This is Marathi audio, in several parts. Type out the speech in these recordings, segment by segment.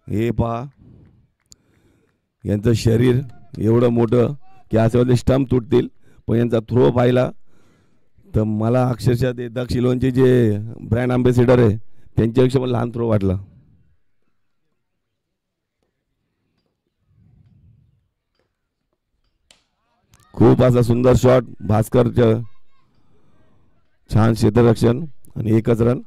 हे पहा यांचं शरीर एवढं मोठं की असे स्टंप तुटतील, पण यांचा थ्रो पाहिला तर मला अक्षरशः ते दक्ष इलेव्हनचे जे ब्रँड अँबॅसिडर आहे त्यांच्यापेक्षा मला लहान थ्रो वाटला. खूप असा सुंदर शॉट भास्करचं, छान क्षेत्ररक्षण आणि एकच रन.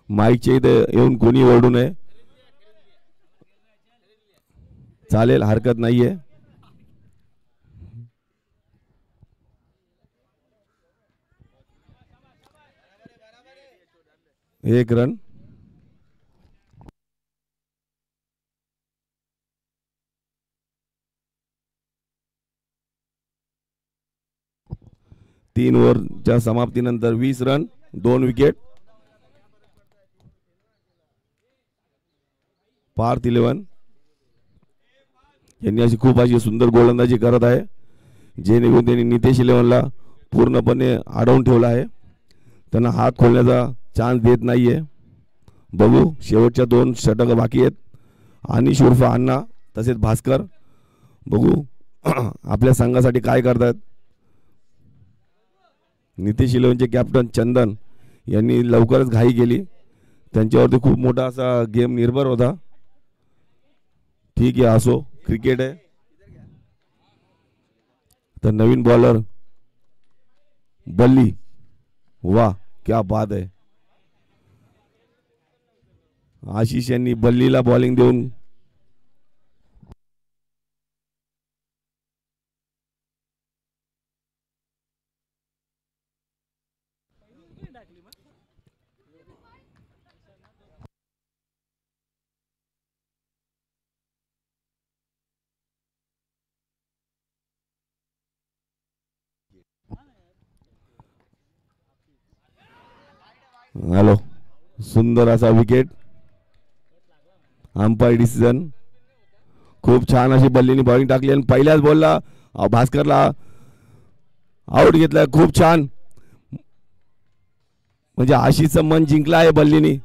माईकच्या इथे येऊन कोणी ओरडू नये, चालेल, हरकत नाहीये. एक रन. तीन ओव्हरच्या समाप्तीनंतर 20 रन 2 विकेट. पार्थ 11 यांनी अशी खूप अशी सुंदर गोलंदाजी करत आहे, जेणेकरून त्यांनी नितेश 11ला पूर्णपणे अडवून ठेवला आहे. त्यांना हात खोलण्याचा चान्स देत नाहीये. बघू शेवटच्या 2 षटक बाकी आहेत. आणि उर्फ अण्णा तसेच भास्कर बघू आपल्या संघासाठी काय करतात. नितेश 11चे कॅप्टन चंदन यांनी लवकरच घाई केली, त्यांच्यावरती खूप मोठा असा गेम निर्भर होता. ठीक आहे, असो, क्रिकेट आहे. तर नवीन बॉलर बल्ली, वाह क्या बात आहे. आशिष यांनी बल्लीला बॉलिंग देऊन हॅलो, सुंदर असा विकेट. Umpire decision. खूप छान अशी बल्लीनी बॉलिंग टाकली आणि पहिल्याच बॉलला भास्करला आउट घेतला. खूप छान, म्हणजे आशिषचं मन जिंकलं आहे बल्लीनी.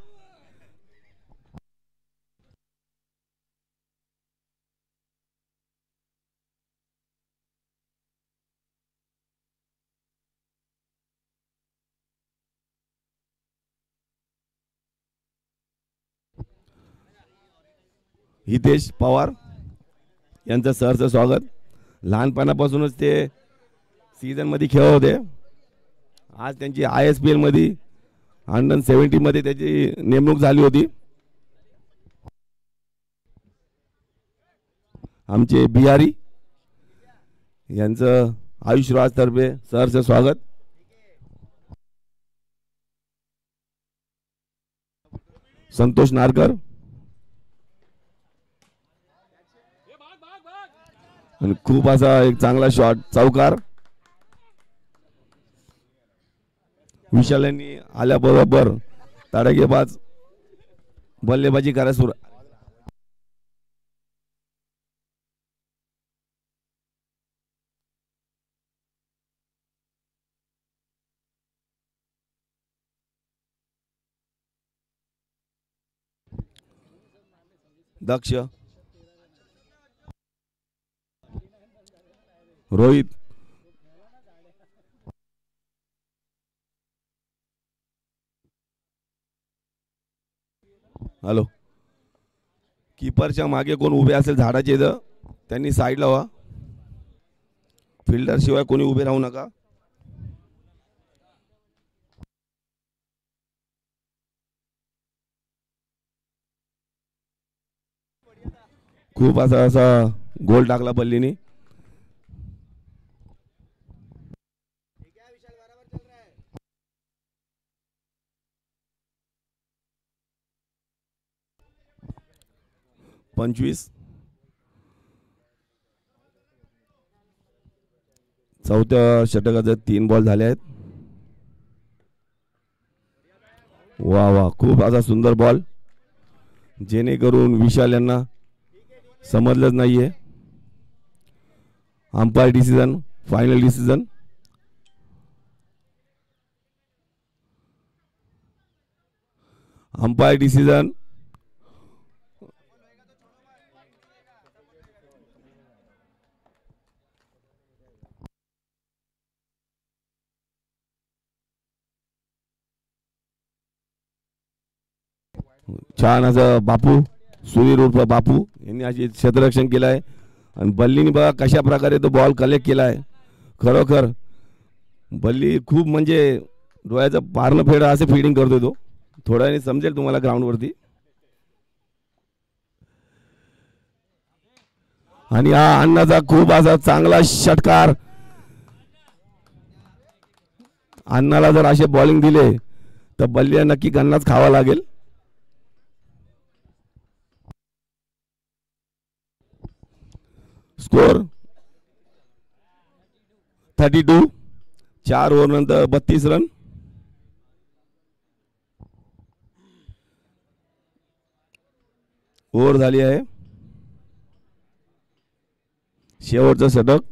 हितेश पवार यांचं सरचं स्वागत. लहानपणापासूनच ते सीझन मध्ये खेळत होते. आज त्यांची ISPL मध्ये अंडर-17 मध्ये त्याची नेमणूक झाली होती. आमचे बिहारी यांचं आयुष्यराज तर्फे सरचं स्वागत. संतोष नारकर आणि खूप असा एक चांगला शॉट चौकार. विशाल यांनी आल्याबरोबर तडाखेबाज बल्लेबाजी करायला सुरू. दक्ष, रोहित, हॅलो, कीपरच्या मागे कोण उभे असेल झाडाच्या इथं त्यांनी साईडला व्हा. फिल्डर शिवाय कोणी उभे राहू नका. खूप असा गोल टाकला बल्लीनी. पंचवीस. चौथ्या षटकाचे 3 बॉल झाले आहेत. वा वा, खूप असा सुंदर बॉल, जेणेकरून विशाल यांना समजलंच नाहीये. Umpire decision final decision. Umpire decision. छान असं बापू, सुधीर उर्फ बापू यांनी अशी क्षेत्ररक्षण केलं आहे. आणि बल्लीने बघा कशा प्रकारे तो बॉल कलेक्ट केला आहे. खरोखर बल्ली खूप म्हणजे डोळ्याचं पारणं फेड असे फिडिंग करतोय तो. थोड्या वेळाने समजेल तुम्हाला ग्राउंडवरती. आणि हा अण्णाचा खूप असा चांगला षटकार. अण्णाला जर असे बॉलिंग दिले तर बल्ली नक्की गन्नाच खावा लागेल. स्कोर 32. 4 ओव्हर नंतर 32 रन. ओव्हर झाली आहे. शेवटचं षटक.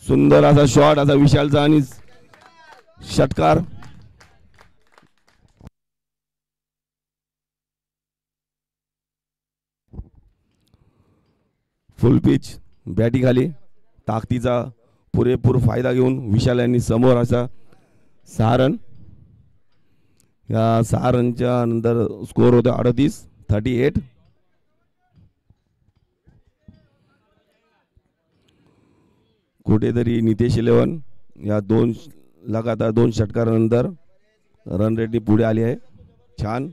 सुंदर असा शॉट असा विशालचा आणि षटकार. फुल पिच बॅटी खाली ताकदीचा पुरेपूर फायदा घेऊन विशाल यांनी समोर असा 6 रन. या 6 रनच्या नंतर स्कोर होता 38. कुठेतरी नितेश 11 या 2 लगातार 2 षटकारानंतर रन रेटनी पुढे आली आहे. छान.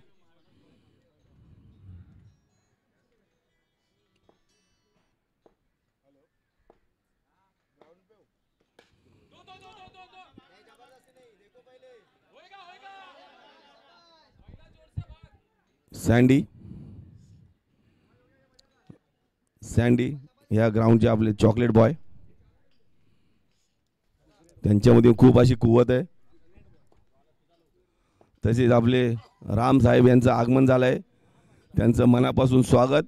सँडी या ग्राउंडचे आपले चॉकलेट बॉय. त्यांच्यामध्ये खूप अशी कुवत आहे. तसेच आपले राम साहेब यांचं आगमन झालं आहे. त्यांचं मनापासून स्वागत.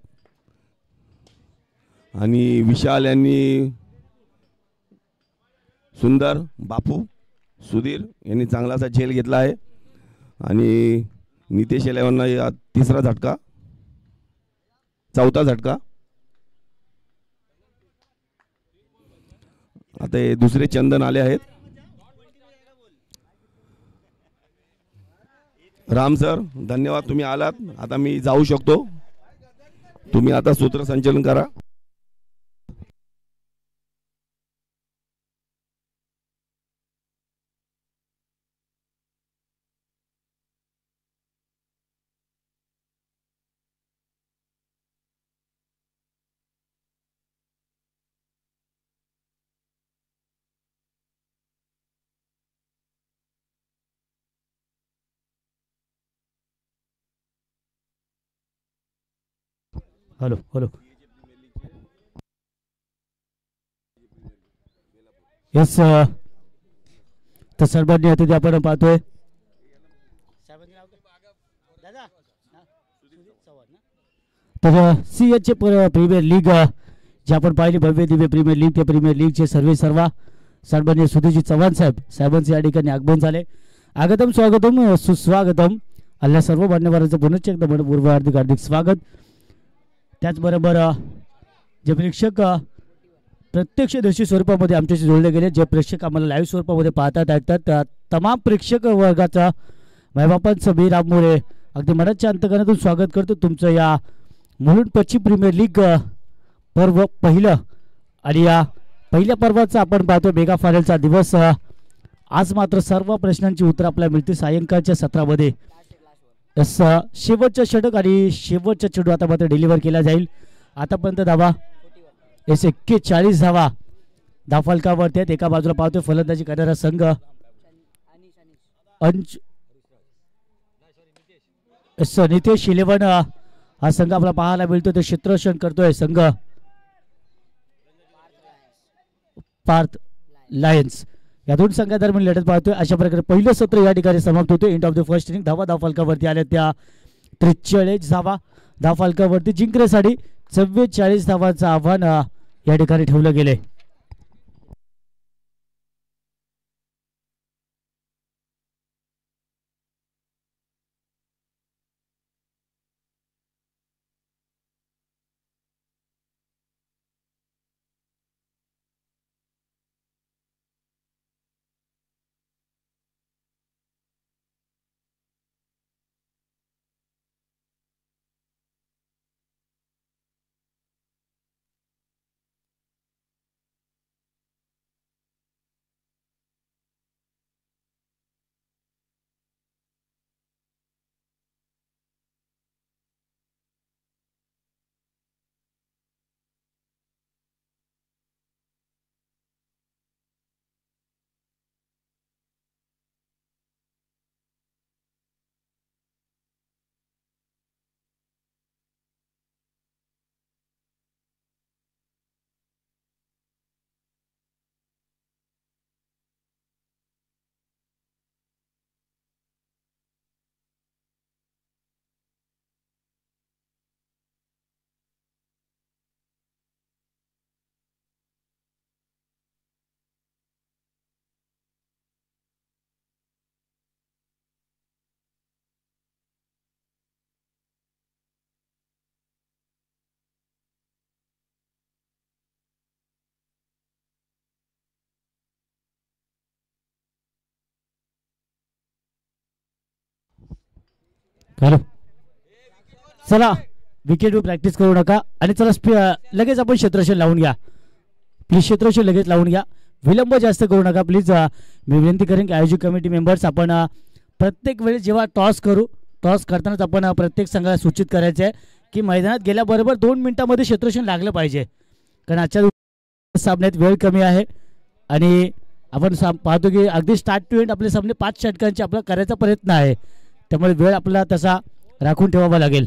आणि विशाल यांनी सुंदर बापू सुधीर यांनी चांगला असा झेल घेतला आहे. आणि नितेश 11 या 3रा झटका 4था झटका. आता हे दुसरे चंदन आले आहेत. राम सर धन्यवाद तुम्ही आलात. आता मी जाऊ शकतो. तुम्ही आता सूत्रसंचालन करा. Hello hello. यस तर सर्वांनी आता आपण पाहतोय तर CH प्रीमियर लीग जे आपण पाहिली भव्य दिव्य प्रीमियर लीग. ते प्रीमियर लीगचे सर्व सन्माननीय सुधीरजी चव्हाण साहेबांचे या ठिकाणी आगमन झाले. आगतम स्वागतम सुस्वागतम. अल्ला सर्व मान्यवरांचं पुनश्च एकदा मनपूर्वक हार्दिक स्वागत. त्याचबरोबर जे प्रेक्षक प्रत्यक्षदर्शी स्वरूपामध्ये आमच्याशी जोडले गेले, जे प्रेक्षक आम्हाला लाईव्ह स्वरूपामध्ये पाहतात ऐकतात, त्या तमाम प्रेक्षक वर्गाचा मायबापांचं मी राम मोरे अगदी मनाच्या अंतकरणातून स्वागत करतो तुमचं या मुलुंड पश्चिम प्रीमियर लीग पर्व पहिलं आणि या पहिल्या पर्वाचा आपण पाहतो मेगा फायनलचा दिवस. आज मात्र सर्व प्रश्नांची उत्तर आपल्याला मिळतील सायंकाळच्या सत्रामध्ये. शेवटचं षटक आणि शेवटचा चेंडू आता मात्र डिलिव्हर केला जाईल. आतापर्यंत धावा 41 धावा धावफलकावरती आहेत. एका बाजूला पाहतोय फलंदाजी करणारा संघ नितेश 11 हा संघ आपला पाहायला मिळतो. तो क्षेत्ररक्षण करतोय संघ पार्थ लायन्स. या दोन संघादरम्यान लढत पाहतोय. अशा प्रकारे पहिलं सत्र या ठिकाणी समाप्त होते. End of the first inning. धावफलकावरती आल्या त्या 43 धावा धावफलकावरती जिंकण्यासाठी 44 धावांचं आव्हान या ठिकाणी ठेवलं गेले. हॅलो चला विकेटवर प्रॅक्टिस करू नका आणि चला लगेच आपण क्षेत्ररक्षण लावून घ्या प्लीज. क्षेत्ररक्षण लगेच लावून घ्या. विलंब जास्त करू नका प्लीज. मी विनंती करेन की आयोजक कमिटी मेंबर्स आपण प्रत्येक वेळेस जेव्हा टॉस करू टॉस करतानाच आपण प्रत्येक संघाला सूचित करायचं आहे की मैदानात गेल्याबरोबर 2 मिनिटांमध्ये क्षेत्ररक्षण लागलं पाहिजे. कारण आजच्या सामन्यात वेळ कमी आहे आणि आपण पाहतो की अगदी स्टार्ट टू एंड आपले सामने 5 षटकांचे आपला करायचा प्रयत्न आहे. त्यामुळे वेळ आपल्याला तसा राखून ठेवावा लागेल.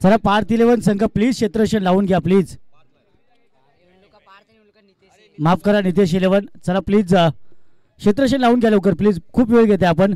चला पार्थ 11 संघ प्लीज क्षेत्ररक्षण लावून घ्या प्लीज. माफ करा नितेश 11. चला प्लीज क्षेत्ररक्षण लावून घ्या लवकर प्लीज. खूप वेळ घेते आपण.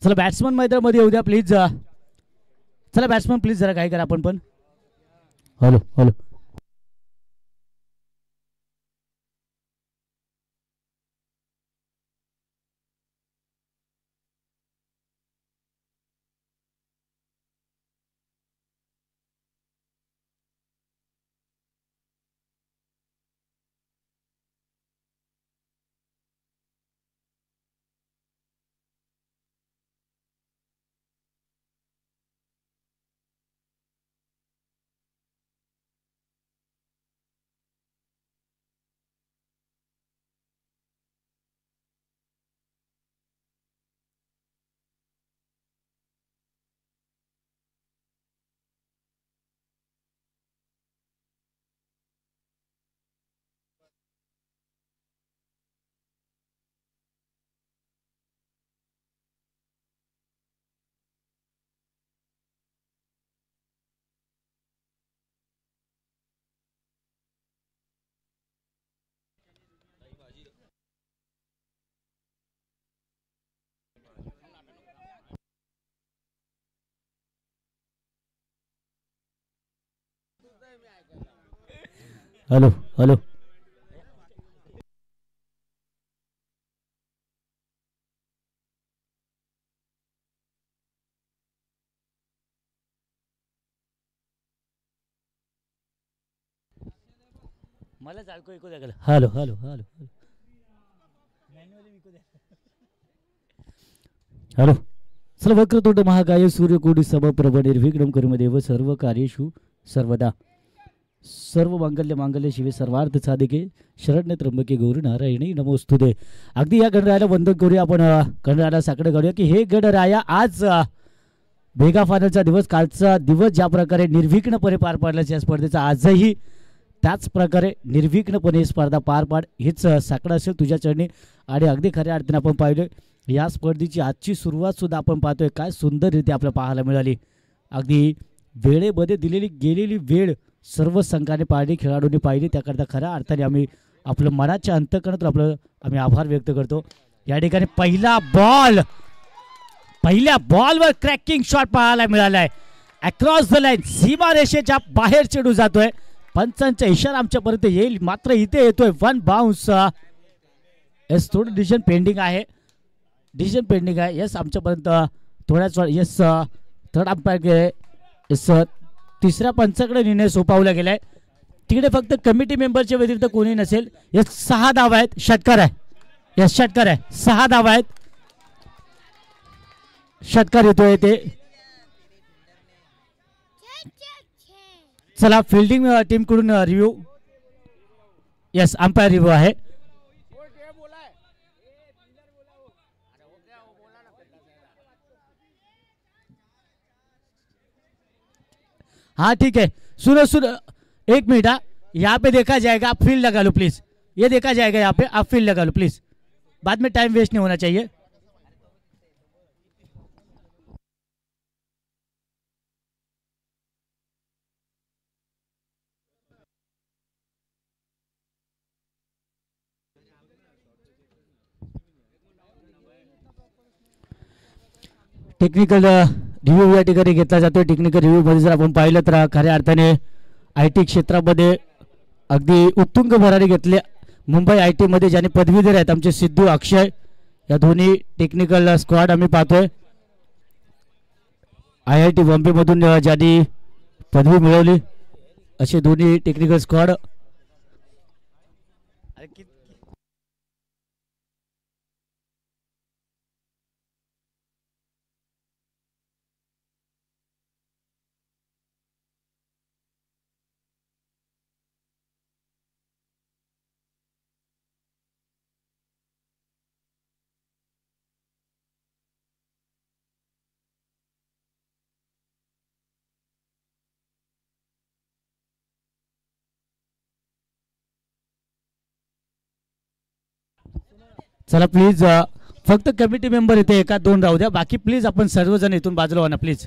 चला बॅट्समन मैदानामध्ये येऊ द्या प्लीज. चला बॅट्समन प्लीज जरा काय करा आपण पण. Hello hello hello hello. मलाच ऐकू द्या. Hello hello hello hello. चला वक्रतुंड महाकाय सूर्यकोटी समप्रभ निर्विघ्नं कुरुमे सर्व कार्येषु सर्वदा. सर्व मांगल्य मांगल्य शिवे सर्वार्थ साधिके शरण्य त्र्यंबके गौरी नारायणी नमोस्तुते. अगदी या गणरायाला वंदन करूया आपण. गणरायाला साकडे घालूया की हे गणराया आज मेगा फायनलचा दिवस, कालचा दिवस ज्या प्रकारे निर्विघ्नपणे पार पाडल्याच्या स्पर्धेचा आजही त्याच प्रकारे निर्विघ्नपणे स्पर्धा पार पाड हेच साकडं असेल तुझ्या चरणी. आणि अगदी खऱ्या अर्थाने आपण पाहिलं या स्पर्धेची आजची सुरुवात सुद्धा आपण पाहतोय काय सुंदररीत्या आपल्याला पाहायला मिळाली. अगदी वेळेमध्ये दिलेली गेलेली वेळ सर्व संघाने पाहिली, खेळाडूंनी पाहिली. त्याकरता खऱ्या अर्थाने आम्ही आपलं मनाच्या अंतकरणातून आम्ही आभार व्यक्त करतो. या ठिकाणी पहिल्या बॉलवर क्रॅकिंग शॉट पाहायला मिळालाय. अक्रॉस द लाईन सीमारेषेच्या बाहेर चेंडू जातोय. पंचांचा इशारा आमच्यापर्यंत येईल मात्र इथे येतोय वन बाउन्स. येस थोडं डिसिजन पेंडिंग आहे. येस आमच्यापर्यंत थोड्याच येस थर्ड अंपायर येस तिसऱ्या पंचाकडे निर्णय सोपवला गेलाय. तिकडे फक्त कमिटी मेंबरच्या व्यतिरिक्त कोणी नसेल. येस 6 धावा आहेत. षटकार आहे. येस षटकार आहे. 6 धावा आहेत. षटकार येतोय ते. चला फिल्डिंग टीम कडून रिव्ह्यू. येस अंपायर रिव्ह्यू आहे. हाँ ठीक है. सुनो एक मिनट. यहाँ पे देखा जाएगा. आप फील्ड लगा लो प्लीज. ये देखा जाएगा यहाँ पे. आप फील्ड लगा लो प्लीज. बाद में टाइम वेस्ट नहीं होना चाहिए. टेक्निकल रिव्ह्यू या ठिकाणी घेतला जातो. टेक्निकल रिव्ह्यू मध्ये जर आपण पाहिलं तर खऱ्या अर्थाने IT क्षेत्रामध्ये अगदी उत्तुंग भरारी घेतले. मुंबई IT मध्ये ज्याने पदवीधर आहेत आमचे सिद्धू अक्षय या दोन्ही टेक्निकल स्क्वॉड आम्ही पाहतोय. IIT बॉम्बे मधून ज्यांनी पदवी मिळवली असे दोन्ही टेक्निकल स्क्वॉड. चला प्लीज फक्त कमिटी मेंबर इथे एका दोन राहू द्या. बाकी प्लीज आपण सर्वजण इथून बाजूला व्हा ना प्लीज.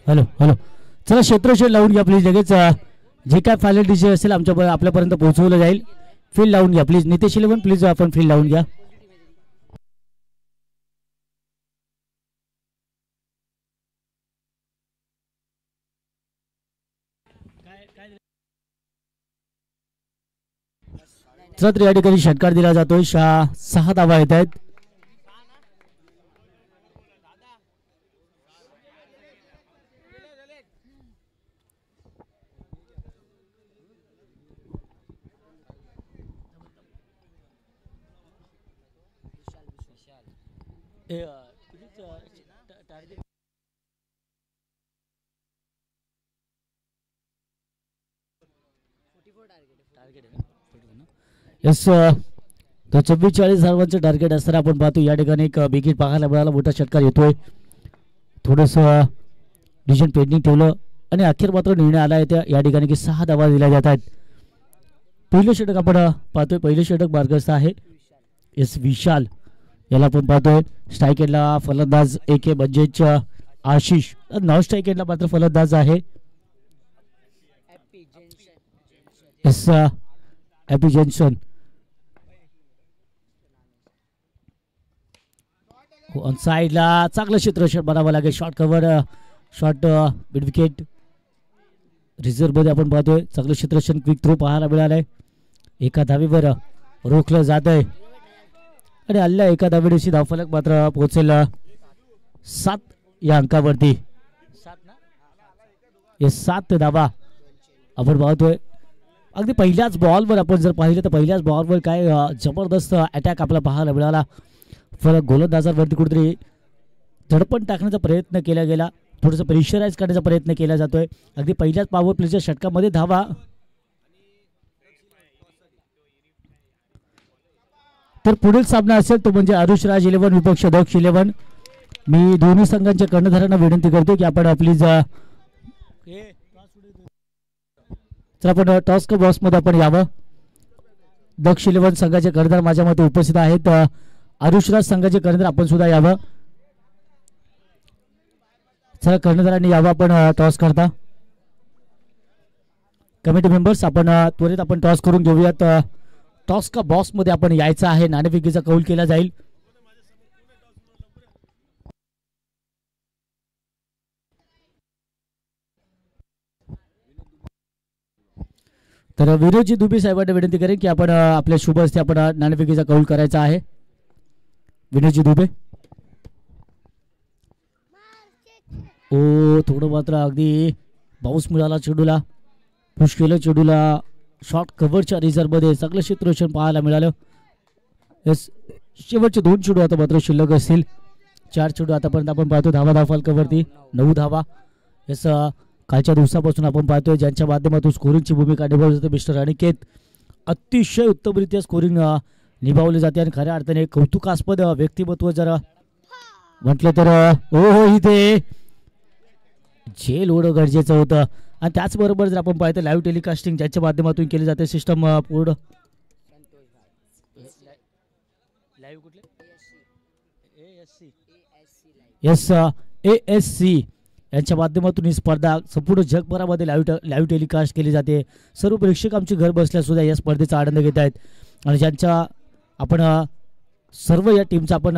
हॅलो हॅलो, चला क्षेत्रशेड लावून घ्या प्लीज. लगेच जे काय फायनल डिसिजन असेल आपल्यापर्यंत पोहोचवलं जाईल. फील्ड लावून घ्या प्लीज. नितेश इलेवन प्लीज आपण फील्ड लावून घ्या. चला तर या ठिकाणी षटकार दिला जातोय. 6 धावा येत आहेत. यस, तर 44 धावांचं टार्गेट असताना आपण पाहतो या ठिकाणी एक विकेट पाहायला मिळाला. मोठा षटकार येतोय. थोडंसं डिसिजन पेंडिंग ठेवलं आणि अखेर मात्र निर्णय आला आहे त्या या ठिकाणी की 6 धावा दिल्या जात आहेत. पहिलं षटक आपण पाहतोय. पहिलं षटक मार्गस्थ आहे एस विशाल याला आपण पाहतोय. स्ट्राईक एंडला फलंदाज AK म्हणजेच आशिष. नॉन स्ट्राईक एंडला मात्र फलंदाज आहे एस हॅपी जेन्सन. ऑन साईडला चांगलं क्षेत्ररक्षण बनावं लागेल. Short cover, short mid wicket. Reserve मध्ये आपण पाहतोय चांगलं क्षेत्ररक्षण. क्विक थ्रो पाहायला मिळालंय. एका धावेवर रोखलं जात आहे आणि हल्ल्या एका धावेशी धावफलक मात्र पोहोचेल 7 या अंकावरती. 7 धावा आपण पाहतोय. अगदी पहिल्याच बॉलवर आपण जर पाहिलं तर पहिल्याच बॉलवर काय जबरदस्त अटॅक आपल्याला पाहायला मिळाला. फलक गोलंदाजांवरती कुठेतरी धडपण टाकण्याचा प्रयत्न केला गेला. थोडंसं प्रेशराईज करण्याचा प्रयत्न केला जातोय. अगदी पहिल्याच पॉवर प्लेच्या षटकामध्ये धावा. तर पुढील सामना असेल तो म्हणजे आरुषराज 11 विपक्ष दक्ष 11. मी दोन्ही संघांच्या कर्णधारांना विनंती करतो की आपण प्लीज तर आपण टॉस का बॉक्स मध्ये आपण यावं. दक्ष 11 संघाचे कर्णधार माझ्या मते उपस्थित आहेत. आरुषराज संघाचे कर्णधार आपण सुद्धा यावं. चला कर्णधारांनी यावं आपण टॉस करता. कमिटी मेंबर्स आपण त्वरित आपण टॉस करून घेऊयात. टॉस का बॉक्स मध्ये आपण यायचं आहे. नाणेफेकीचा कौल केला जाईल. तर विनोदजी दुबे साहेबांना विनंती करेन की आपण आपल्या शुभ हस्ते आपण नाणेफेकीचा कौल करायचा आहे. विनोदजी दुबे. ओ थोडं मात्र अगदी पाऊस मिळाला चेडूला. पुश केलं चेडूला. शॉर्ट कव्हरच्या रिझर्व्ह मध्ये चांगलं क्षेत्ररक्षण पाहायला मिळालं. यस, शेवटचे 2 चेडू आता मात्र शिल्लक असतील. 4 चेडू आतापर्यंत आपण पाहतो. धावा फलकावरती 9 धावा. यस, कालच्या दिवसापासून आपण पाहतोय ज्यांच्या माध्यमातून स्कोरिंगची भूमिका निभावली जाते मिस्टर अनिकेत. अतिशय उत्तमरित्या स्कोरिंग निभावली जाते आणि खऱ्या अर्थाने कौतुकास्पद व्यक्तिमत्व जर म्हटलं तर हो इथे झेल होणं गरजेचं होतं. आणि त्याचबरोबर जर आपण पाहतो लाईव्ह टेलिकास्टिंग ज्यांच्या माध्यमातून केली जाते सिस्टम पूर्ण यस ASC यांच्या माध्यमातून ही स्पर्धा संपूर्ण जगभरामध्ये लाईव्ह टेलिकास्ट केली जाते. सर्व प्रेक्षक आमची घर बसल्या सुद्धा या स्पर्धेचा आनंद घेत आहेत आणि ज्यांच्या आपण सर्व या टीमचा आपण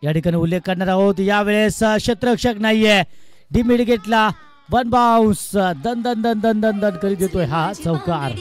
या ठिकाणी उल्लेख करणार आहोत. यावेळेस क्षेत्ररक्षक नाहीये, डी मिडगेटला वन बाउन्स दन दन दन दन दन दन करीत देतोय हा चौकार.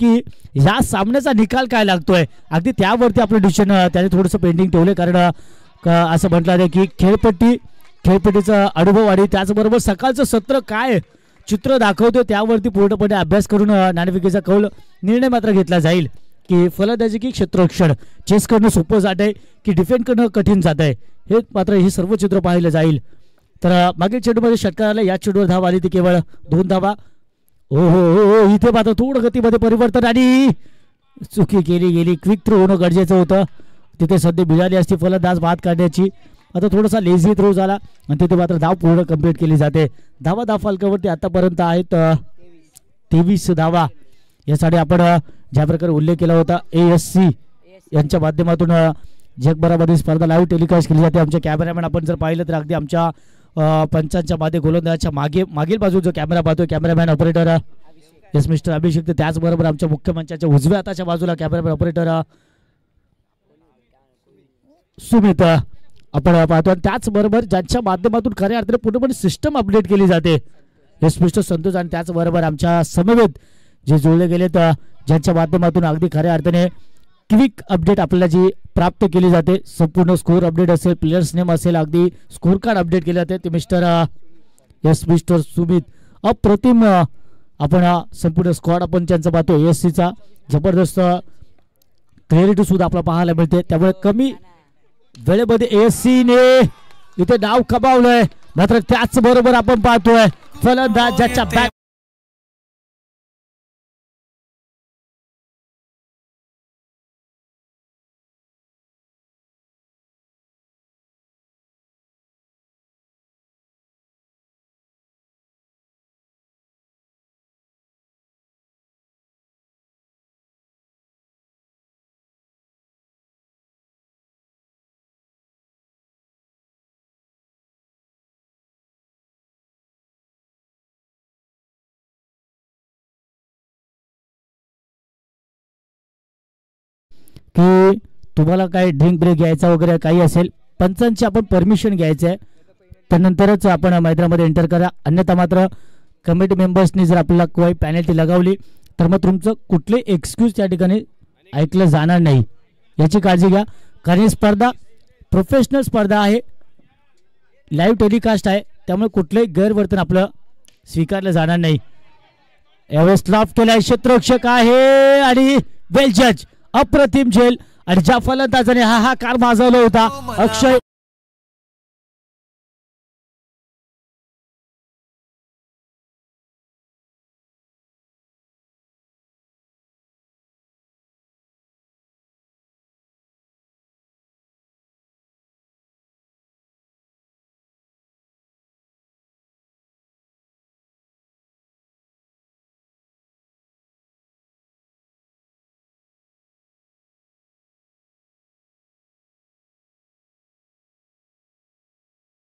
की या सामन्याचा निकाल काय लागतोय अगदी त्यावरती आपलं डिसिजन त्याने थोडंसं पेंडिंग ठेवले. कारण असं म्हटलं आहे की खेळपट्टीचा अनुभव आणि त्याचबरोबर सकाळचं सत्र काय चित्र दाखवतो त्यावरती पूर्णपणे अभ्यास करून नाणेफेकीचा कौल निर्णय मात्र घेतला जाईल की फलंदाजी की क्षेत्ररक्षण चेस करणं सोपं जात आहे की डिफेंड करणं कठीण जात आहे. हे मात्र हे सर्व चित्र पाहिलं जाईल. तर मागील चेंडूमध्ये षटकार आला, या चेंडूवर धाव आली ती केवळ 2 धावा. हो इथे मात्र थोडं गतीमध्ये परिवर्तन आणि चुकी केली गेली. क्विक थ्रो होणं गरजेचं होतं. तिथे सध्या मिळाली असती फलंदाज बाद काढण्याची. आता थोडासा लेझी थ्रो झाला आणि तिथे मात्र धाव पूर्ण कंप्लीट केली जाते. धाव फलकावरती आतापर्यंत आहेत 23 धावा. यासाठी आपण ज्या प्रकारे उल्लेख केला होता ASC यांच्या माध्यमातून जगभरामध्ये स्पर्धा लाईव्ह टेलिकास्ट केली जाते. आमचे कॅमेरामॅन आपण जर पाहिलं तर अगदी आमच्या पंचांच्या मध्ये गोलंदाजाच्या मागील बाजू जो कॅमेरा पाहतोय कॅमेरामॅन ऑपरेटर यस मिस्टर अभिषेक. त्याचबरोबर आमच्या मुख्य मंचाच्या उजव्या हाताच्या बाजूला कॅमेरामॅन ऑपरेटर सुमित आपण पाहतो. आणि त्याचबरोबर ज्यांच्या माध्यमातून खऱ्या अर्थाने पूर्णपणे सिस्टम अपडेट केली जाते यस मिस्टर संतोष. आणि त्याचबरोबर आमच्या समवेत जे जोडले गेलेत ज्यांच्या माध्यमातून अगदी खऱ्या अर्थाने क्विक अपडेट आपल्याला जी प्राप्त केली जाते. संपूर्ण स्कोर अपडेट असेल, प्लेयर्स नेम असेल, अगदी स्कोर कार्ड अपडेट केले जाते ते मिस्टर सुमित. अप्रतिम आपण संपूर्ण स्क्वॉड आपण त्यांचा पाहतो. ASCचा जबरदस्त क्लॅरिटी सुद्धा आपल्याला पाहायला मिळते. त्यामुळे कमी वेळेमध्ये ASCने इथे नाव कमावलंय. मात्र त्याचबरोबर आपण पाहतोय फलंदाज ज्याच्या बॅट की तुम्हाला काय ड्रिंक ब्रेक घ्यायचा वगैरे काही असेल पंचांची आपण परमिशन घ्यायचं आहे त्यानंतरच आपण मैदानामध्ये एंटर करा, अन्यथा मात्र कमिटी मेंबर्सनी जर आपल्याला काही पॅनल्टी लगावली तर मग तुमचं कुठले एक्सक्यूज त्या ठिकाणी ऐकलं जाणार नाही, याची काळजी घ्या. कारण ही स्पर्धा प्रोफेशनल स्पर्धा आहे, लाईव्ह टेलिकास्ट आहे, त्यामुळे कुठलंही गैरवर्तन आपलं स्वीकारलं जाणार नाही. यावेळेस लॉफ्ट केलाय क्षेत्ररक्षक आहे आणि वेल जज, अप्रतिम झेल. आणि ज्या फलंदाजाने हा कार माजवला होता अक्षय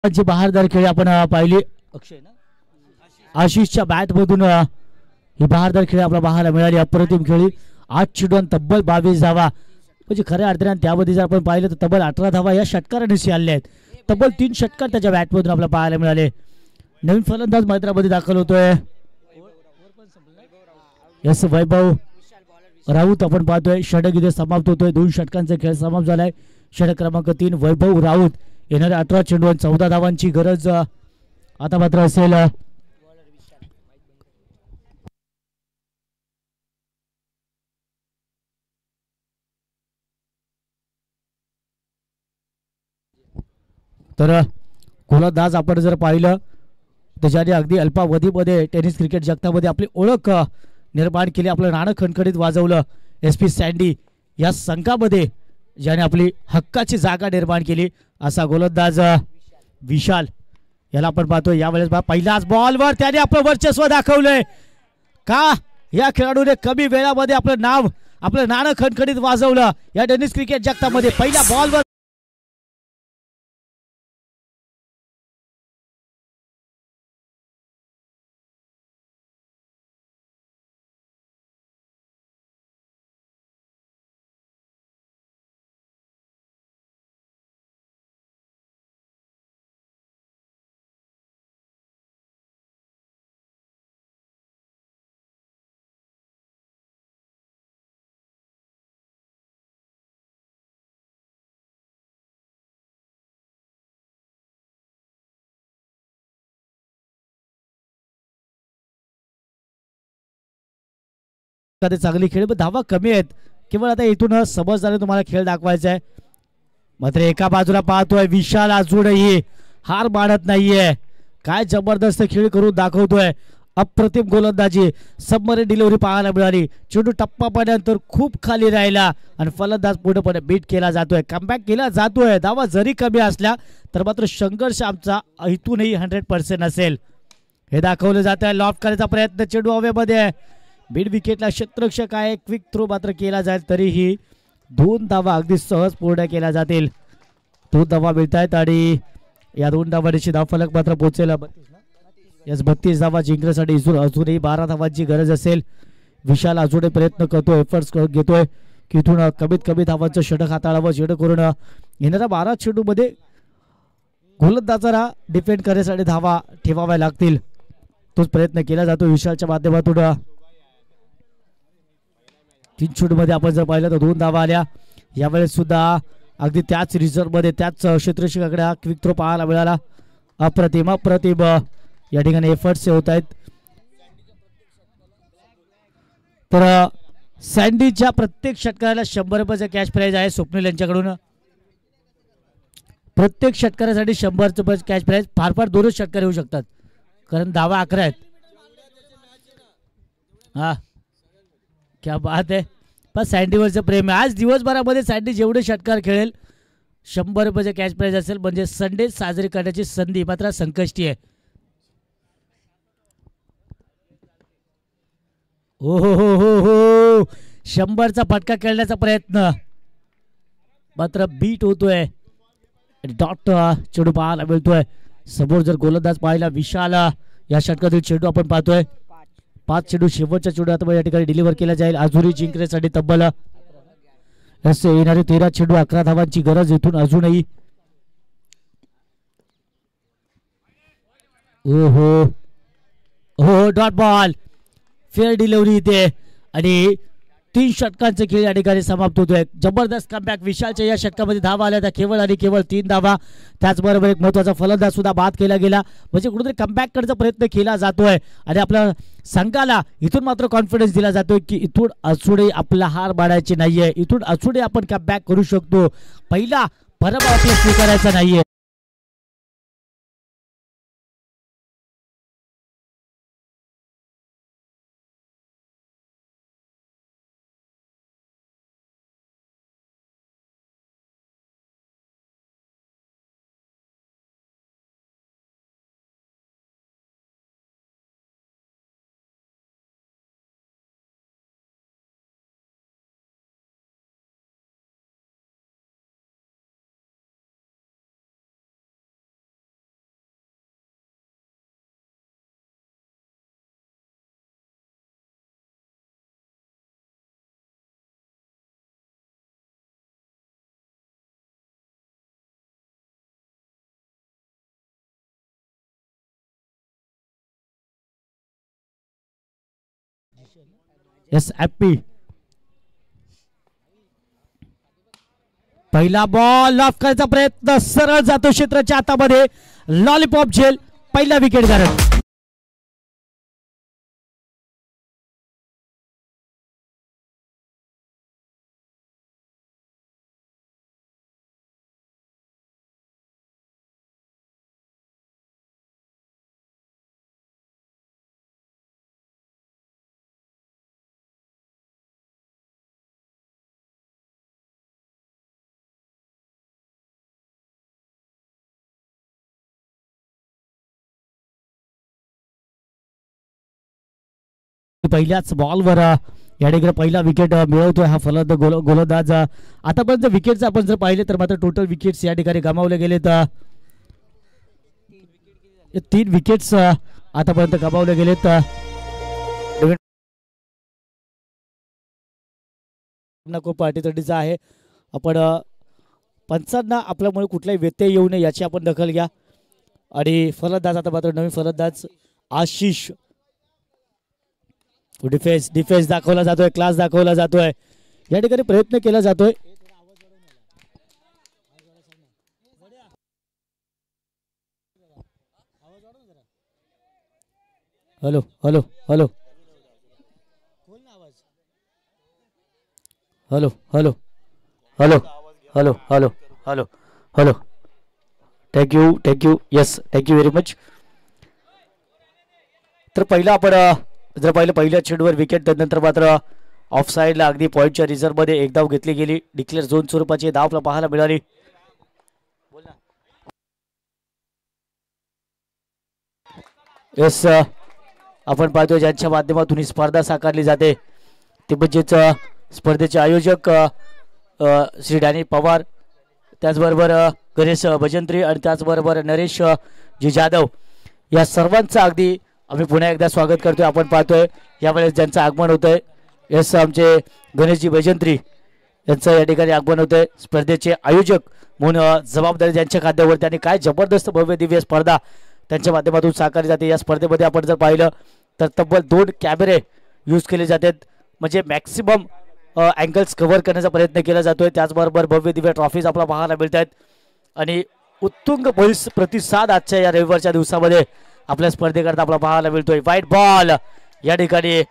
जी बहारदार खेळी आपण पाहिली अक्षय ना आशिषच्या बॅट मधून ही बहारदार खेळी आपल्याला पाहायला मिळाली. अप्रतिम खेळी, 8 चेंडून तब्बल 22 धावा, म्हणजे खऱ्या अर्थाने त्यामध्ये जर आपण पाहिलं तर तब्बल 18 धावा या षटकाराने आले आहेत. तब्बल 3 षटकार त्याच्या बॅटमधून आपल्याला पाहायला मिळाले. नवीन फलंदाज मैदानामध्ये दाखल होतोय एस वैभव राऊत. आपण पाहतोय षटक इथे समाप्त होतोय, 2 षटकांचा खेळ समाप्त झालाय. षटक क्रमांक 3 वैभव राऊत. येणाऱ्या 18 चेंडूवर 14 धावांची गरज आता मात्र असेल. तर गोलंदाज आपण जर पाहिलं त्याच्याने अगदी अल्पावधीमध्ये टेनिस क्रिकेट जगतामध्ये आपली ओळख निर्माण केली, आपलं नाणं खणखणीत वाजवलं. SP सँडी या संघामध्ये ज्याने आपली हक्काची जागा निर्माण केली असा गोलंदाज विशाल याला आपण पाहतोय. यावेळेस पहिल्याच बॉलवर त्याने आपलं वर्चस्व दाखवलंय. का या खेळाडूने कमी वेळामध्ये आपलं नाव, आपलं नाणं खणखणीत वाजवलं या टेनिस क्रिकेट जगतामध्ये. पहिल्या बॉलवर चांगली खेळ, पण धावा कमी आहेत. केवळ आता इथून समजदारी तुम्हाला खेळ दाखवायचा आहे. मात्र एका बाजूला पाहतोय विशाल अजूनही हार मानत नाहीये. काय जबरदस्त खेळ करून दाखवतोय. अप्रतिम गोलंदाजी, सबमरीन डिलिव्हरी पाहायला मिळाली. चेंडू टप्पा पडल्यानंतर खूप खाली राहिला आणि फलंदाज पूर्णपणे बीट केला जातोय, कमबॅक केला जातोय. धावा जरी कमी असल्या तर मात्र संघर्ष आमचा इथूनही 100% असेल हे दाखवलं जात आहे. लॉफ्ट करायचा प्रयत्न, चेंडू हवेमध्ये, मिड विकेटला क्षेत्ररक्षक आहे. क्विक थ्रो मात्र केला जाईल, तरीही 2 धावा अगदी सहज पूर्ण केल्या जातील. 2 धावा मिळत आहेत आणि या 2 धावांची धावफलक मात्र पोहोचेल 32 धावा जिंकण्यासाठी अजूनही 12 धावांची गरज असेल. विशाल अजूनही प्रयत्न करतोय, एफर्ट्स घेतोय की इथून कमीत कमी धावांचं षटक हाताळावं, जेणेकरून येणाऱ्या 12 चेंडूमध्ये गोलंदाजाला डिफेंड करण्यासाठी धावा ठेवाव्या लागतील. तोच प्रयत्न केला जातो विशालच्या माध्यमातून. 3 चेंडूमध्ये आपण जर पाहिलं तर 2 धावा आल्या. यावेळेस सुद्धा अगदी त्याच रिझर्व मध्ये त्याच क्षेत्ररक्षकाकडे हा क्विक थ्रो पाहायला मिळाला. अप्रतिम अप्रतिम या ठिकाणी एफर्ट्स होत आहेत. तर सँडीच्या प्रत्येक षटकाराला 100 रुपयाचा कॅश प्राइज आहे स्वप्नील यांच्याकडून. प्रत्येक षटकारासाठी 100 रुपये कॅश प्राइज. फार फार 2च षटकार येऊ शकतात कारण धावा 11 आहेत. हा क्या बात आहे. पण सँडीवरचं प्रेम आहे. आज दिवसभरामध्ये सँडी जेवढे षटकार खेळेल 100 रुपयाचे कॅश प्राइज असेल. म्हणजे संडे साजरी करण्याची संधी मात्र संकष्टी आहे. हो हो हो हो हो 100चा फटका खेळण्याचा प्रयत्न मात्र बीट होतोय. डॉट चेंडू पाहायला मिळतोय. समोर जर गोलंदाज पाहिला विशाल, या षटकातील चेंडू आपण पाहतोय. 5 चेंडू शेवटच्या चेंडू आता या ठिकाणी डिलिव्हर केला जाईल. अजूनही जिंकण्यासाठी तब्बल येणारे 13 चेंडू 11 धावांची गरज इथून अजूनही. ओहो हो, डॉट बॉल, फेअर डिलिव्हरी इथे आणि 3 षटकांचा खेळ या ठिकाणी समाप्त होतोय. जबरदस्त कमबॅक विशालच्या या षटकामध्ये धावा आल्या त्या केवळ आणि केवळ 3 धावा. त्याचबरोबर एक महत्त्वाचा फलंदाज सुद्धा बाद केला गेला. म्हणजे कुठेतरी कमबॅक करण्याचा प्रयत्न केला जातोय आणि आपल्या संघाला इथून मात्र कॉन्फिडन्स दिला जातोय की इथून अचूडे आपला हार बाळायची नाहीये, इथून अचूडे आपण कमबॅक करू शकतो. पहिला पराभव आपल्याला स्वीकारायचा नाहीये. एस हॅपी पहिला बॉल ऑफ करायचा प्रयत्न सरळ जातो क्षेत्राच्या हातामध्ये. लॉलीपॉप झेल पहिला विकेट गारद. पहिल्याच बॉलवर या ठिकाणी पहिला विकेट मिळवतोय हा फलंदाज गोलंदाज. आतापर्यंत विकेट्स आपण जर पाहिले तर मात्र टोटल विकेट्स या ठिकाणी गमावले गेलेत. 3 विकेट्स आतापर्यंत गमावले गेलेत. खूप पाठीतडीचा आहे. आपण पंचांना आपल्यामुळे कुठलाही व्यत्यय येऊ नये याची आपण दखल घ्या. आणि फलंदाज आता मात्र नवीन फलंदाज आशिष. डिफेन्स दाखवला जातोय, क्लास दाखवला जातोय, या ठिकाणी प्रयत्न केला जातोय. Hello hello hello hello hello hello hello hello hello hello thank you yes thank you very much. तर पहिला आपण जर पाहिलं पहिल्या चेंडूवर विकेट त्यानंतर मात्र ऑफ साईडला अगदी पॉईंटच्या रिझर्व्हमध्ये एक धाव घेतली गेली. डिक्लेअर झोन स्वरूपाची धाव आपल्याला पाहायला मिळाली. येस आपण पाहतोय ज्यांच्या माध्यमातून ही स्पर्धा साकारली जाते ते म्हणजेच स्पर्धेचे आयोजक श्री डॅनी पवार, त्याचबरोबर गणेश भजंत्री आणि त्याचबरोबर नरेश जी जाधव, या सर्वांचं अगदी आम्ही पुन्हा एकदा स्वागत करतोय. आपण पाहतोय यावेळेस ज्यांचं आगमन होतंय येस आमचे गणेशजी भजंत्री यांचं या ठिकाणी आगमन होतंय. स्पर्धेचे आयोजक म्हणून जबाबदारी ज्यांच्या खात्यावरती आणि काय जबरदस्त भव्य दिव्य स्पर्धा त्यांच्या माध्यमातून साकारली जाते. या स्पर्धेमध्ये आपण जर पाहिलं तर तब्बल 2 कॅमेरे यूज केले जातात, म्हणजे मॅक्सिमम अँगल्स कव्हर करण्याचा प्रयत्न केला जातोय. त्याचबरोबर भव्य दिव्य ट्रॉफीज आपल्याला पाहायला मिळत आहेत आणि उत्तुंग प्रतिसाद आजच्या या रविवारच्या दिवसामध्ये आपल्या स्पर्धेकरता आपल्याला पाहायला मिळतोय. व्हाईट बॉल या ठिकाणी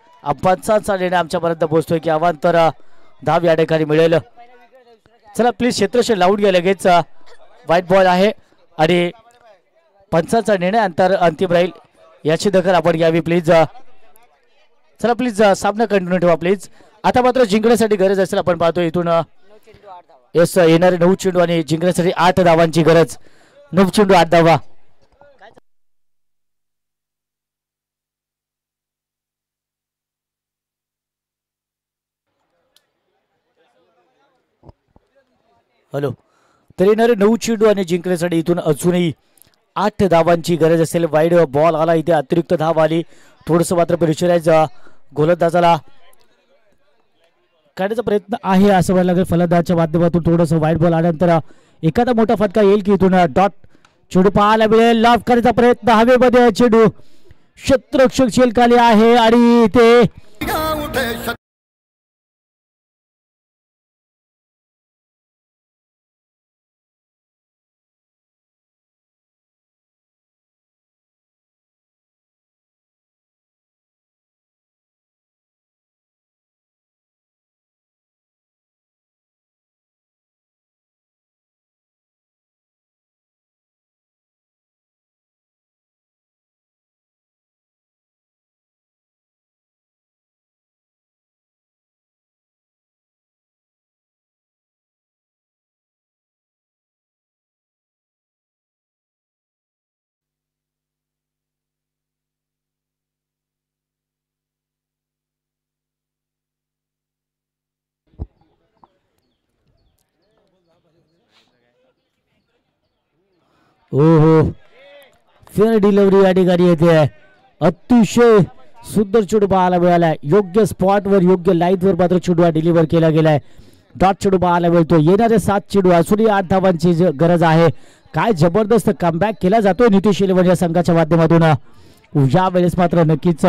पंचांचा निर्णय आमच्यापर्यंत पोहोचतोय की अवांतर धाव या ठिकाणी मिळेल. चला प्लीज क्षेत्रशः लावून घ्या लगेच. व्हाईट बॉल आहे आणि पंचांचा निर्णय अंतिम राहील याची दखल आपण घ्यावी प्लीज. चला प्लीज सामना कंटिन्यू ठेवा प्लीज. आता मात्र जिंकण्यासाठी गरज असेल आपण पाहतोय इथून येस येणारे 9 चेंडू आणि जिंकण्यासाठी 8 धावांची गरज. 9 चेंडू 8 धावा. हॅलो तर येणारे 9 चेंडू आणि जिंकण्यासाठी इथून अजूनही 8 धावांची गरज असेल. वाईड बॉल आला इथे, अतिरिक्त धाव आली. थोडंसं मात्र प्रेशराईज गोलंदाजाला काढण्याचा प्रयत्न आहे असं म्हणायला लागेल. फलंदाजाच्या माध्यमातून थोडंसं वाईड बॉल आल्यानंतर एखादा मोठा फटका येईल की इथून डॉट चेंडू पाहायला मिळेल, लॉफ करायचा प्रयत्न हवेमध्ये, चेंडू क्षेत्ररक्षक शेलखाली आहे आणि ते हो फेअर डिलिव्हरी या ठिकाणी येते. अतिशय सुंदर चेंडू पाहायला मिळालाय, योग्य स्पॉटवर योग्य लाईनवर मात्र चेंडू डिलिव्हर केला गेलाय. डॉट चेंडू पाहायला मिळतो. येणारे 7 चेंडू असूनही 8 धावांची गरज आहे. काय जबरदस्त कमबॅक केला जातोय नितीश इलेव्हन या संघाच्या माध्यमातून. या वेळेस मात्र नक्कीच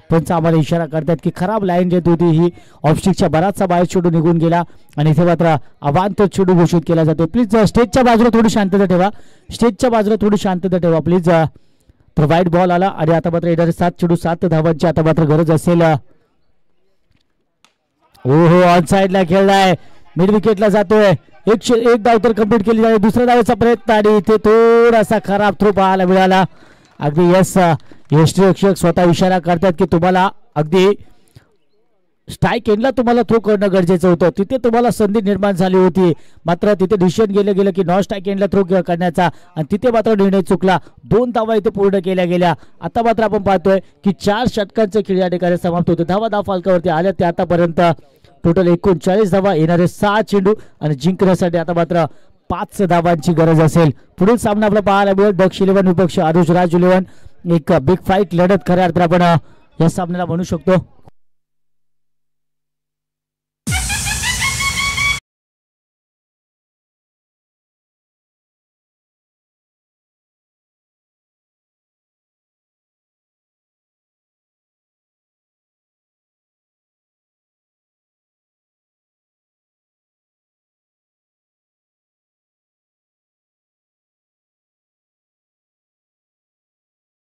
पंच आम्हाला इशारा करतात की खराब लाईन येत होती ही ऑफस्टिकच्या बराचसा बाहेर चेंडू निघून गेला आणि इथे मात्र अवांतर चेंडू घोषित केला जातो. प्लीज स्टेजच्या बाजूला थोडी शांतता ठेवा, स्टेजच्या बाजूला थोडी शांतता ठेवा प्लीज. वाईट बॉल आला आणि आता मात्र येणारे 7 चेंडू 7 धावांची आता मात्र गरज असेल. हो ऑन साइडला खेळलाय, मिड विकेटला जातोय. एक धाव तर कंप्लीट केली जाते. दुसऱ्या धावेचा प्रयत्न आणि इथे थोडासा खराब थ्रो पाहायला मिळाला. अगदी यष्टीरक्षक स्वतः इशारा करतात की तुम्हाला अगदी स्ट्राईक एंडला तुम्हाला थ्रो करणं गरजेचं होतं. तिथे तुम्हाला संधी निर्माण झाली होती, मात्र तिथे डिसिजन गेलं की नॉन स्ट्राईक एंडला थ्रो करण्याचा आणि तिथे मात्र निर्णय चुकला. 2 धावा इथे पूर्ण केल्या गेल्या. आता मात्र आपण पाहतोय की 4 षटकांचे खेळ या ठिकाणी समाप्त होते. धावा फलकावरती आल्या ते आतापर्यंत टोटल 39 धावा, येणारे 6 चेंडू आणि जिंकण्यासाठी आता मात्र 5 धावांची गरज असेल. पुढील सामना आपला पाहायला मिळेल दक्ष इलेव्हन विपक्ष अनुज राज इलेव्हन. एक बिग फाईट लढत खऱ्या अर्थाने आपण या सामन्याला म्हणू शकतो.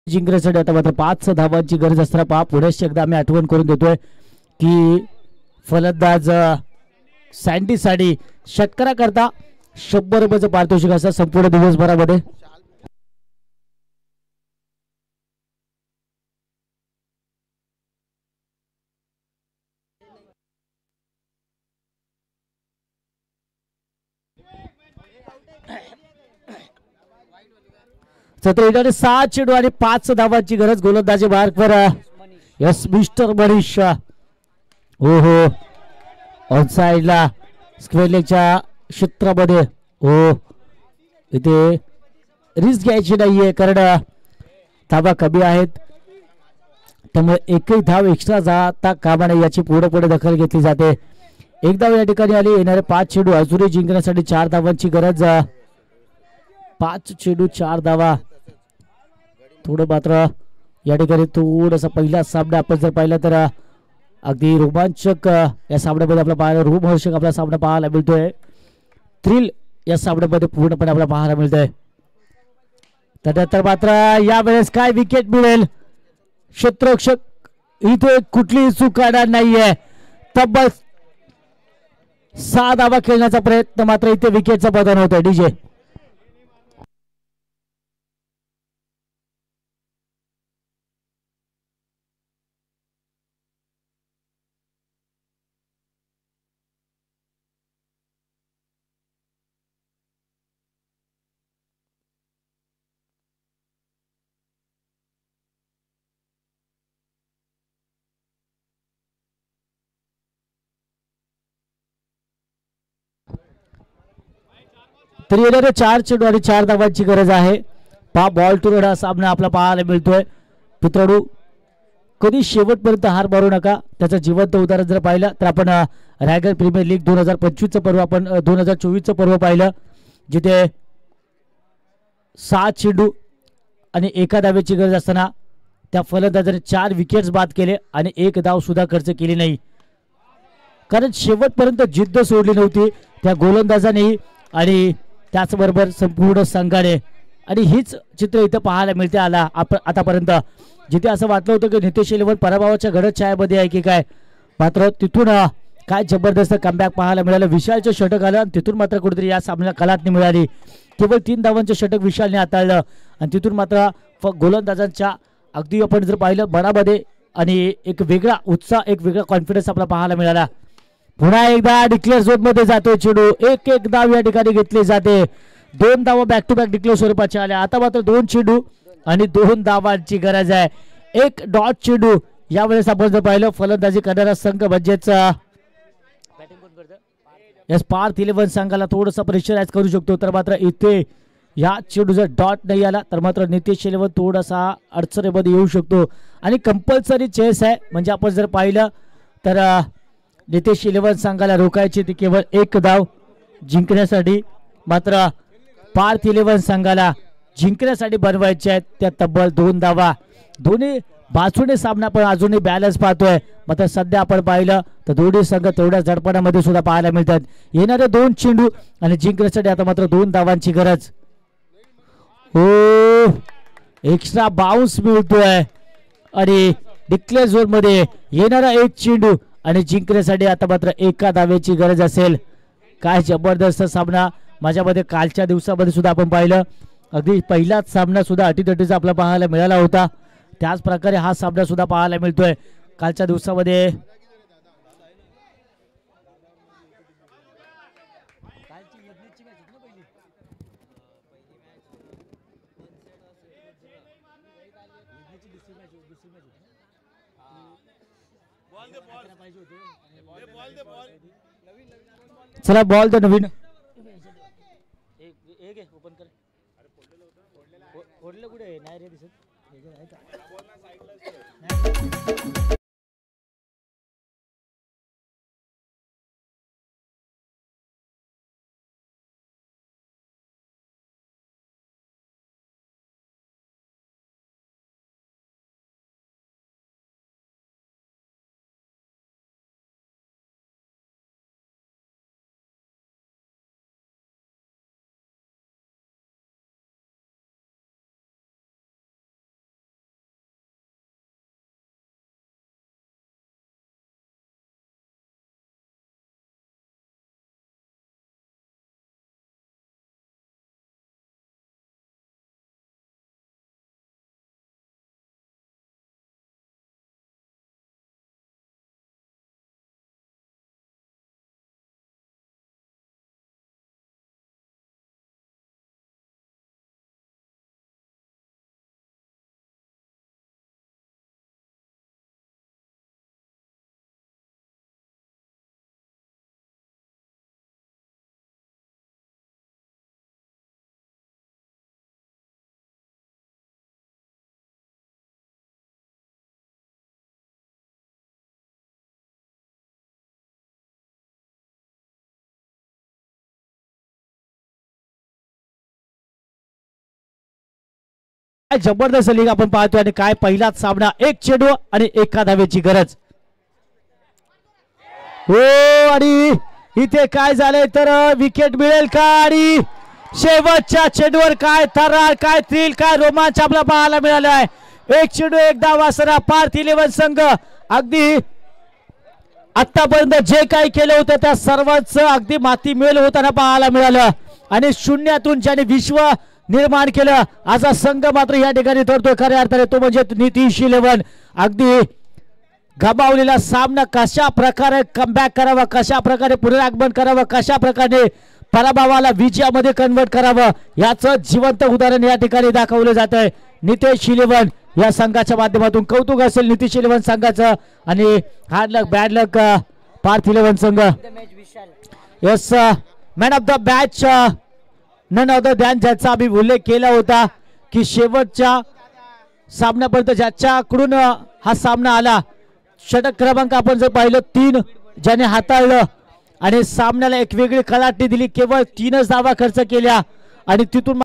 जिंकण्यासाठी आता मात्र 5 धावांची गरज असताना पहा पुढेच एकदा आम्ही आठवण करून देतोय की फलंदाज सँडी साठी षटकाराकरता 100 रुपयाचं पारितोषिक असतं संपूर्ण दिवसभरामध्ये. येणारे 7 चेंडू आणि 5 धावांची गरज. गोलंदाजी मार्कवर यस मिस्टर मनीष. हो ऑन साइडला स्क्वेअर लेगच्या क्षेत्रामध्ये इथे रिस्क घ्यायची नाहीये कारण धावा कमी आहेत, त्यामुळे एकही धाव एक्स्ट्रा जाता कामा नये याची पुढे दखल घेतली जाते. एक धाव या ठिकाणी आली. येणारे 5 चेंडू अजूनही जिंकण्यासाठी 4 धावांची गरज. 5 चेंडू 4 धावा. थोडं मात्र या ठिकाणी थोडासा पहिला सामना आपण जर पाहिला तर अगदी रोमांचक या सामन्यामध्ये आपला पाहायला रोमहर्षक आपला सामना पाहायला मिळतोय. थ्रिल या सामन्यामध्ये पूर्णपणे आपल्याला पाहायला मिळतोय. त्यानंतर मात्र यावेळेस काय विकेट मिळेल. क्षेत्ररक्षक इथे कुठलीही चूक करणार नाहीये. तब्बल 6 धावा खेळण्याचा प्रयत्न, मात्र इथे विकेटचा बदल होतोय. डीजे तर येणारे 4 चेंडू आणि 4 धावांची गरज आहे. बॉल टू रोड हा सामना आपला पाहायला मिळतोय. मित्रांनो कधी शेवटपर्यंत हार मारू नका. त्याचं जिवंत उदाहरण जर पाहिलं तर आपण रायगड प्रीमियर लीग 2025चं पर्व, आपण 2024चं पर्व पाहिलं, जिथे 6 चेंडू आणि एका धावेची गरज असताना त्या फलंदाजाने 4 विकेट्स बाद केले आणि एक धाव सुद्धा खर्च केली नाही, कारण शेवटपर्यंत जिद्द सोडली नव्हती त्या गोलंदाजानेही आणि त्याचबरोबर संपूर्ण संघाने. आणि हीच चित्र इथं पाहायला मिळते आतापर्यंत, जिथे असं वाटलं होतं की नितेश 11 पराभवाच्या घडत छायामध्ये आहे की काय, मात्र तिथून काय जबरदस्त कमबॅक पाहायला मिळालं. विशालचं षटक आलं आणि तिथून मात्र कुठेतरी या सामन्याला कलाटणी मिळाली. केवळ 3 धावांचं षटक विशालने हाताळलं आणि तिथून मात्र गोलंदाजांच्या अगदी आपण जर पाहिलं मनामध्ये आणि एक वेगळा उत्साह, एक वेगळा कॉन्फिडन्स आपल्याला पाहायला मिळाला. पुन्हा एकदा डिक्लेअर झोन मध्ये जातो चेंडू, एक धाव या ठिकाणी घेतली जाते. 2 धावा बॅक टू बॅक डिक्लेअर स्वरूपाच्या आल्या. आता मात्र 2 चेंडू आणि 2 धावांची गरज आहे. एक डॉट चेंडू यावेळेस आपण जर पाहिलं फलंदाजी करणारा संघ म्हणजेच पार्थ 11 संघाला थोडंसं प्रेशराईज करू शकतो, तर मात्र इथे या चेंडू जर डॉट नाही आला तर मात्र नितेश 11 थोडासा अडचणीमध्ये येऊ शकतो आणि कंपल्सरी चेस आहे. म्हणजे आपण जर पाहिलं तर नितेश 11 संघाला रोखायची ती केवळ 1 धाव जिंकण्यासाठी, मात्र पार्थ 11 संघाला जिंकण्यासाठी बनवायचे आहेत त्या तब्बल 2 धावा. दोन्ही बाजूने सामना पण अजूनही बॅलन्स पाहतोय, मात्र सध्या आपण पाहिलं तर दोन्ही संघ तेवढ्या झडपणामध्ये सुद्धा पाहायला मिळतात. येणारे 2 चेंडू आणि जिंकण्यासाठी आता मात्र 2 धावांची गरज. हो, एक्स्ट्रा बाउन्स मिळतोय आणि डिक्लेअर झोन मध्ये येणारा 1 चेंडू आणि जिंकण्यासाठी आता मात्र 1 धावेची गरज असेल. काय जबरदस्त सामना माझ्यामध्ये कालच्या दिवसामध्ये सुद्धा आपण पाहिलं, अगदी पहिलाच सामना सुद्धा अटीतटीचा आपला पाहायला मिळाला होता. त्याच प्रकारे हा सामना सुद्धा पाहायला मिळतोय कालच्या दिवसामध्ये. चला बॉल द नवीन ओपन कर. फोडलं कुठे नाही रे दिसत. जबरदस्त लीग आपण पाहतोय आणि काय पहिलाच सामना 1 चेंडू आणि 1 धावेची गरज. हो, आणि इथे काय झालंय तर विकेट मिळेल का आणि शेवटच्या चेंडूवर काय थरार, काय थ्रिल, काय रोमांच आपल्याला पाहायला मिळाला आहे. 1 चेंडू 1 धाव असताना पार्थ 11 संघ अगदी आतापर्यंत जे काही केलं होतं त्या सर्वांचं अगदी माती मेल होताना पाहायला मिळालं आणि शून्यातून ज्याने विश्व निर्माण केलं असा संघ मात्र या ठिकाणी ठरतोय खऱ्या अर्थाने, तो म्हणजे नितेश 11. अगदी गमावलेला सामना कशा प्रकारे कमबॅक करावा, कशा प्रकारे पुनरागमन करावं, कशा प्रकारे पराभवाला विजयामध्ये कन्वर्ट करावं याचं जिवंत उदाहरण या ठिकाणी दाखवलं जात आहे. नितेश 11 या संघाच्या माध्यमातून कौतुक असेल नितेश 11 संघाचं आणि hard luck bad luck Parth 11 संघ. Yes, man of the match none other than ज्याचा आम्ही उल्लेख केला होता की शेवटच्या सामन्यापर्यंत ज्याच्याकडून हा सामना आला, षटक क्रमांक आपण जर पाहिलं 3 ज्याने हाताळलं आणि सामन्याला एक वेगळी कलाटणी दिली, केवळ 3च धावा खर्च केल्या आणि तिथून